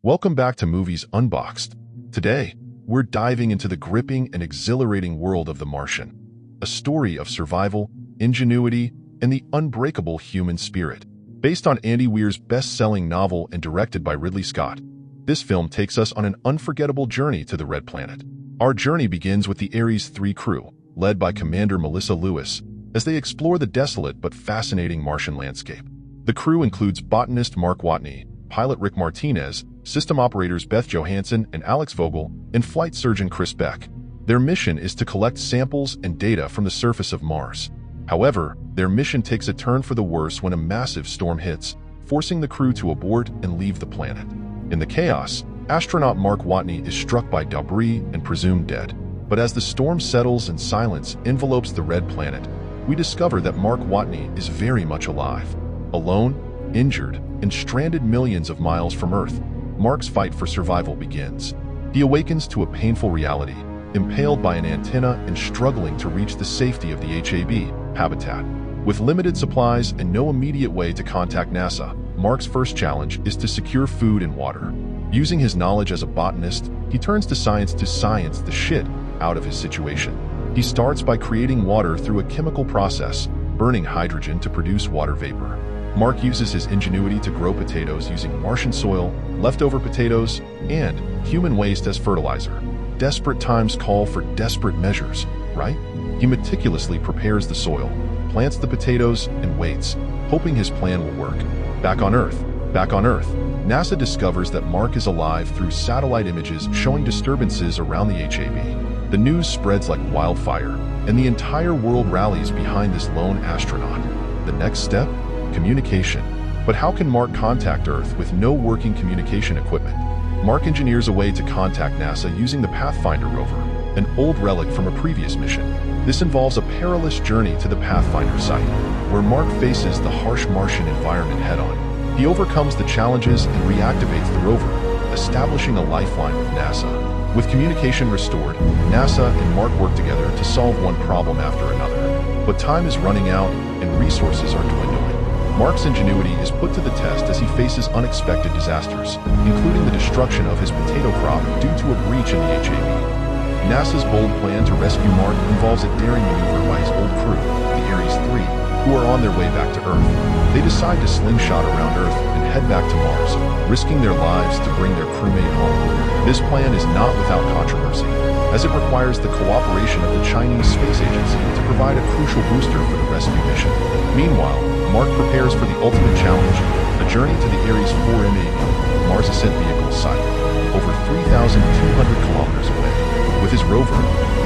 Welcome back to Movies Unboxed. Today, we're diving into the gripping and exhilarating world of The Martian, a story of survival, ingenuity, and the unbreakable human spirit. Based on Andy Weir's best-selling novel and directed by Ridley Scott, this film takes us on an unforgettable journey to the Red Planet. Our journey begins with the Ares 3 crew, led by Commander Melissa Lewis, as they explore the desolate but fascinating Martian landscape. The crew includes botanist Mark Watney, pilot Rick Martinez, system operators Beth Johansson and Alex Vogel, and flight surgeon Chris Beck. Their mission is to collect samples and data from the surface of Mars. However, their mission takes a turn for the worse when a massive storm hits, forcing the crew to abort and leave the planet. In the chaos, astronaut Mark Watney is struck by debris and presumed dead. But as the storm settles and silence envelopes the Red Planet, we discover that Mark Watney is very much alive. Alone, injured, and stranded millions of miles from Earth, Mark's fight for survival begins. He awakens to a painful reality, impaled by an antenna and struggling to reach the safety of the HAB habitat. With limited supplies and no immediate way to contact NASA, Mark's first challenge is to secure food and water. Using his knowledge as a botanist, he turns to science the shit out of his situation. He starts by creating water through a chemical process, burning hydrogen to produce water vapor. Mark uses his ingenuity to grow potatoes using Martian soil, leftover potatoes, and human waste as fertilizer. Desperate times call for desperate measures, right? He meticulously prepares the soil, plants the potatoes, and waits, hoping his plan will work. Back on Earth, NASA discovers that Mark is alive through satellite images showing disturbances around the HAB. The news spreads like wildfire, and the entire world rallies behind this lone astronaut. The next step? Communication. But how can Mark contact Earth with no working communication equipment? Mark engineers a way to contact NASA using the Pathfinder rover, an old relic from a previous mission. This involves a perilous journey to the Pathfinder site, where Mark faces the harsh Martian environment head-on. He overcomes the challenges and reactivates the rover, establishing a lifeline with NASA. With communication restored, NASA and Mark work together to solve one problem after another. But time is running out and resources are dwindling. Mark's ingenuity is put to the test as he faces unexpected disasters, including the destruction of his potato crop due to a breach in the HAB. NASA's bold plan to rescue Mark involves a daring maneuver by his old crew, the Ares 3, who are on their way back to Earth. They decide to slingshot around Earth and head back to Mars, risking their lives to bring their crewmate home. This plan is not without controversy, as it requires the cooperation of the Chinese Space Agency to provide a crucial booster for the rescue mission. Meanwhile, Mark prepares for the ultimate challenge, a journey to the Ares 4 MAB, Mars Ascent Vehicle site, over 3,200 kilometers away. With his rover,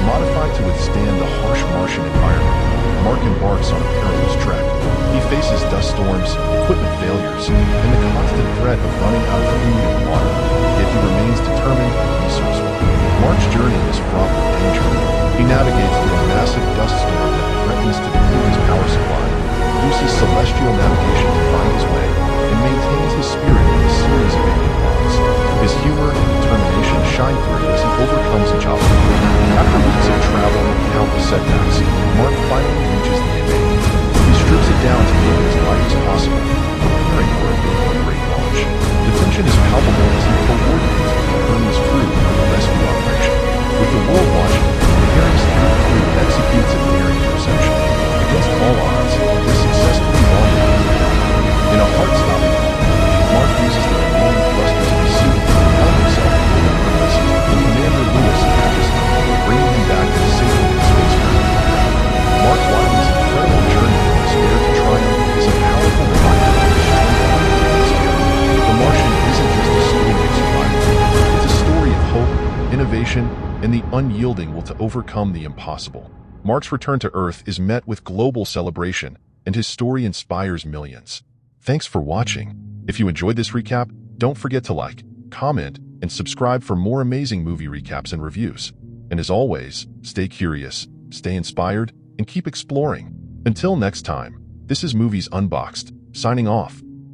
modified to withstand the harsh Martian environment, Mark embarks on a perilous trek. He faces dust storms, equipment failures, and the constant threat of running out of food and water, yet he remains determined and resourceful. Mark's journey is fraught with danger. He navigates through a massive dust storm that threatens to deplete his power supply, uses celestial navigation to find his way, and maintains his spirit in a series of alien bonds. His humor and determination shine through as he overcomes each obstacle. After weeks of travel and countless setbacks, Mark finally reaches the MAB. He strips it down to make it as light as possible, preparing for a great launch. The tension is palpable as he coordinates with the Hermes crew for the rescue operation. With the world watching, the Ares 3 crew executes a daring interception. Against all odds, they successfully launch the MAB. In a heart-stopping moment, Mark uses the remaining thrusters of his suit to propel himself into the Hermes, and Commander Lewis catches him, bringing him back to safety in spacecraft. Mark Watney's incredible journey from despair to triumph is a powerful reminder of the strength of the human spirit. The Martian isn't just a story of survival. It's a story of hope, innovation, and the unyielding will to overcome the impossible. Mark's return to Earth is met with global celebration, and his story inspires millions. Thanks for watching. If you enjoyed this recap, don't forget to like, comment, and subscribe for more amazing movie recaps and reviews. And as always, stay curious, stay inspired, and keep exploring. Until next time, this is Movies Unboxed, signing off.